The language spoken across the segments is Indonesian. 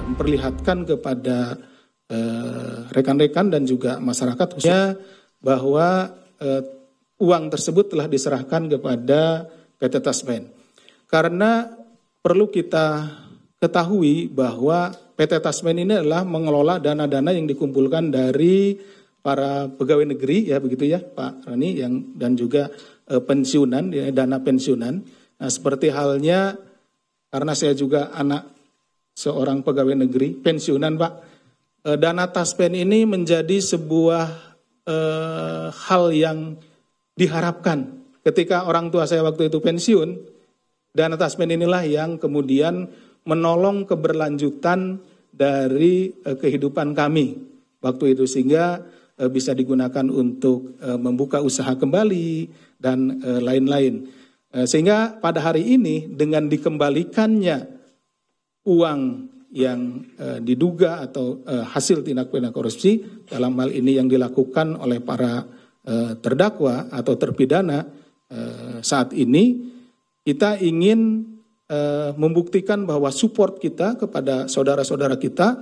memperlihatkan kepada rekan-rekan dan juga masyarakat khususnya bahwa uang tersebut telah diserahkan kepada PT Taspen. Karena perlu kita ketahui bahwa PT Taspen ini adalah mengelola dana-dana yang dikumpulkan dari para pegawai negeri, ya begitu ya Pak Rani, dan juga pensiunan, ya, dana pensiunan. Nah, seperti halnya karena saya juga anak seorang pegawai negeri pensiunan Pak, dana Taspen ini menjadi sebuah hal yang diharapkan ketika orang tua saya waktu itu pensiun. Dana Taspen inilah yang kemudian menolong keberlanjutan dari kehidupan kami waktu itu, sehingga bisa digunakan untuk membuka usaha kembali dan lain-lain. Sehingga pada hari ini dengan dikembalikannya uang yang diduga atau hasil tindak pidana korupsi, dalam hal ini yang dilakukan oleh para terdakwa atau terpidana saat ini, kita ingin membuktikan bahwa support kita kepada saudara-saudara kita,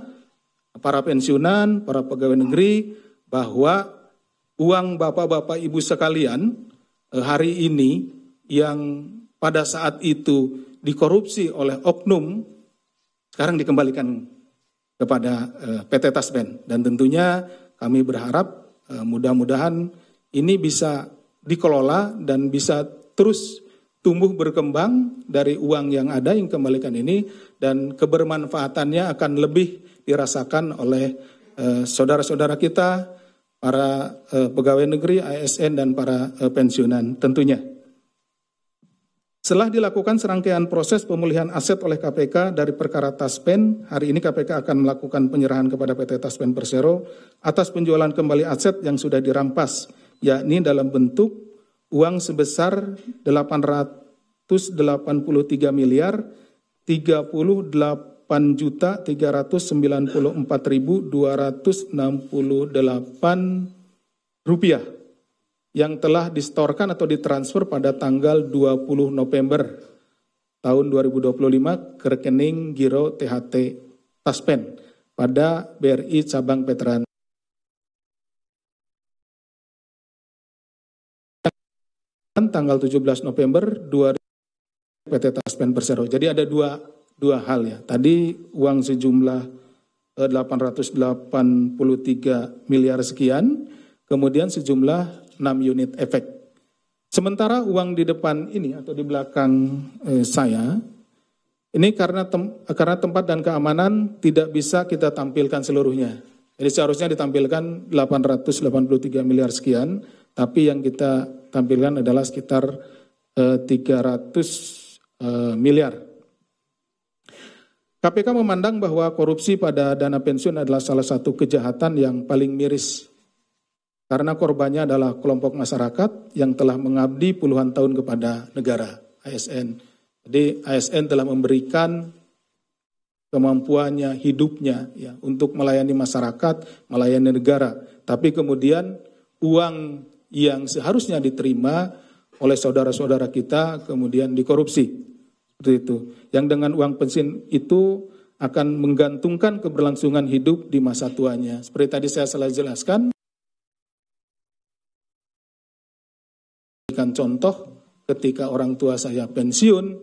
para pensiunan, para pegawai negeri, bahwa uang bapak-bapak ibu sekalian hari ini yang pada saat itu dikorupsi oleh oknum, sekarang dikembalikan kepada PT Taspen. Dan tentunya kami berharap mudah-mudahan ini bisa dikelola dan bisa terus tumbuh berkembang dari uang yang ada yang kembalikan ini, dan kebermanfaatannya akan lebih dirasakan oleh saudara-saudara kita, para pegawai negeri, ASN, dan para pensiunan tentunya. Setelah dilakukan serangkaian proses pemulihan aset oleh KPK dari perkara Taspen, hari ini KPK akan melakukan penyerahan kepada PT Taspen Persero atas penjualan kembali aset yang sudah dirampas, yakni dalam bentuk uang sebesar 883 miliar 38.394.268 rupiah yang telah disetorkan atau ditransfer pada tanggal 20 November tahun 2025 ke rekening Giro THT Taspen pada BRI Cabang Veteran. Tanggal 17 November 2000 PT Taspen Persero. Jadi ada dua hal ya. Tadi uang sejumlah 883 miliar sekian, kemudian sejumlah 6 unit efek. Sementara uang di depan ini atau di belakang saya, ini karena tempat dan keamanan tidak bisa kita tampilkan seluruhnya. Jadi seharusnya ditampilkan 883 miliar sekian, tapi yang kita tampilkan adalah sekitar 300 miliar. KPK memandang bahwa korupsi pada dana pensiun adalah salah satu kejahatan yang paling miris. Karena korbannya adalah kelompok masyarakat yang telah mengabdi puluhan tahun kepada negara, ASN. Jadi ASN telah memberikan kemampuannya, hidupnya ya, untuk melayani masyarakat, melayani negara. Tapi kemudian uang yang seharusnya diterima oleh saudara-saudara kita kemudian dikorupsi. Seperti itu. Yang dengan uang pensiun itu akan menggantungkan keberlangsungan hidup di masa tuanya. Seperti tadi saya telah jelaskan. Contoh ketika orang tua saya pensiun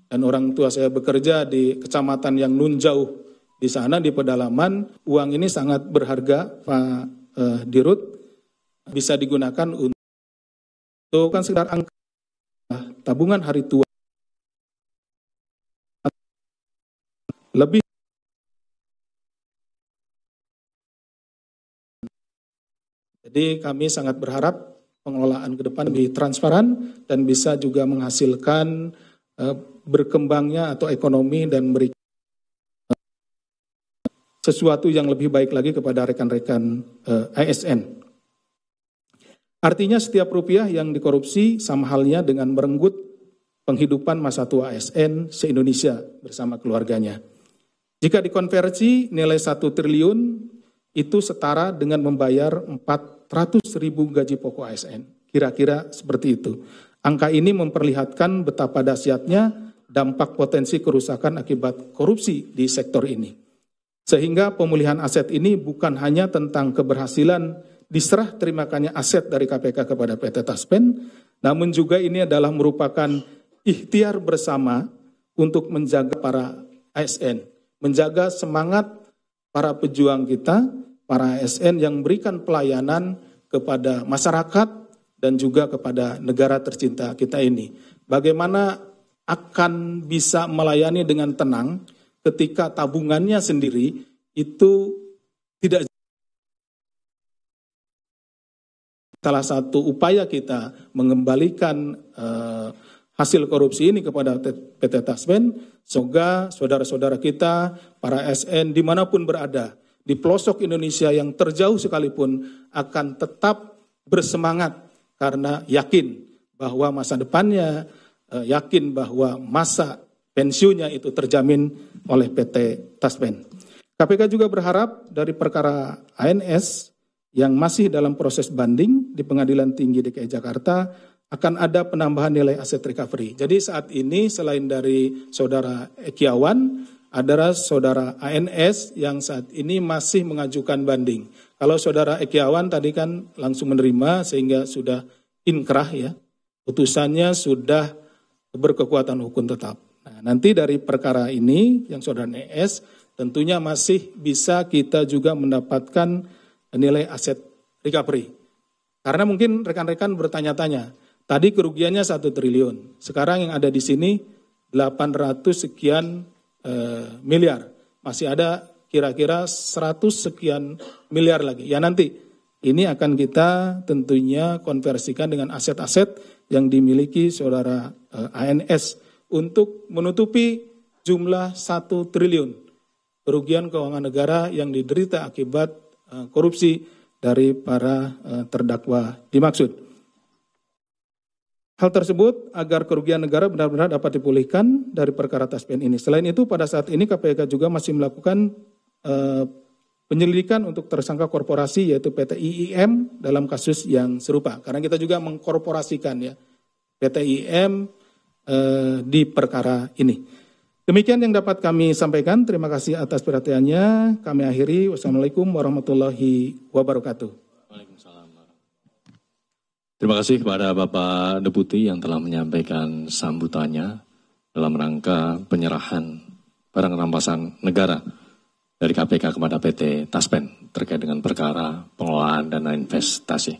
dan orang tua saya bekerja di kecamatan yang nun jauh di sana di pedalaman, uang ini sangat berharga Pak Dirut, bisa digunakan untuk kan sekedar angka tabungan hari tua lebih. Jadi kami sangat berharap pengelolaan ke depan lebih transparan dan bisa juga menghasilkan berkembangnya atau ekonomi dan memberikan sesuatu yang lebih baik lagi kepada rekan-rekan ASN. Artinya setiap rupiah yang dikorupsi sama halnya dengan merenggut penghidupan masa tua ASN se-Indonesia bersama keluarganya. Jika dikonversi nilai 1 triliun itu setara dengan membayar 400.000 gaji pokok ASN. Kira-kira seperti itu. Angka ini memperlihatkan betapa dahsyatnya dampak potensi kerusakan akibat korupsi di sektor ini. Sehingga pemulihan aset ini bukan hanya tentang keberhasilan diserah terimakannya aset dari KPK kepada PT Taspen, namun juga ini adalah merupakan ikhtiar bersama untuk menjaga para ASN, menjaga semangat para pejuang kita, para ASN yang memberikan pelayanan kepada masyarakat dan juga kepada negara tercinta kita ini. Bagaimana akan bisa melayani dengan tenang ketika tabungannya sendiri itu tidak. Salah satu upaya kita mengembalikan hasil korupsi ini kepada PT Taspen, semoga saudara-saudara kita, para ASN dimanapun berada, di pelosok Indonesia yang terjauh sekalipun akan tetap bersemangat karena yakin bahwa masa depannya, yakin bahwa masa pensiunnya itu terjamin oleh PT Taspen. KPK juga berharap dari perkara ANS yang masih dalam proses banding di Pengadilan Tinggi DKI Jakarta akan ada penambahan nilai aset recovery. Jadi saat ini selain dari saudara Ekiawan, adalah saudara ANS yang saat ini masih mengajukan banding. Kalau saudara Ekiawan tadi kan langsung menerima sehingga sudah inkrah ya, putusannya sudah berkekuatan hukum tetap. Nah, nanti dari perkara ini yang saudara NS tentunya masih bisa kita juga mendapatkan nilai aset recovery. Karena mungkin rekan-rekan bertanya-tanya, tadi kerugiannya 1 triliun, sekarang yang ada di sini 800 sekian miliar, masih ada kira-kira 100 sekian miliar lagi. Ya nanti ini akan kita tentunya konversikan dengan aset-aset yang dimiliki saudara ANS untuk menutupi jumlah 1 triliun kerugian keuangan negara yang diderita akibat korupsi dari para terdakwa dimaksud. Hal tersebut agar kerugian negara benar-benar dapat dipulihkan dari perkara Taspen ini. Selain itu pada saat ini KPK juga masih melakukan penyelidikan untuk tersangka korporasi yaitu PT IIM dalam kasus yang serupa. Karena kita juga mengkorporasikan ya PT IIM di perkara ini. Demikian yang dapat kami sampaikan. Terima kasih atas perhatiannya. Kami akhiri. Wassalamualaikum warahmatullahi wabarakatuh. Waalaikumsalam. Terima kasih kepada Bapak Deputi yang telah menyampaikan sambutannya dalam rangka penyerahan barang rampasan negara dari KPK kepada PT Taspen terkait dengan perkara pengelolaan dana investasi.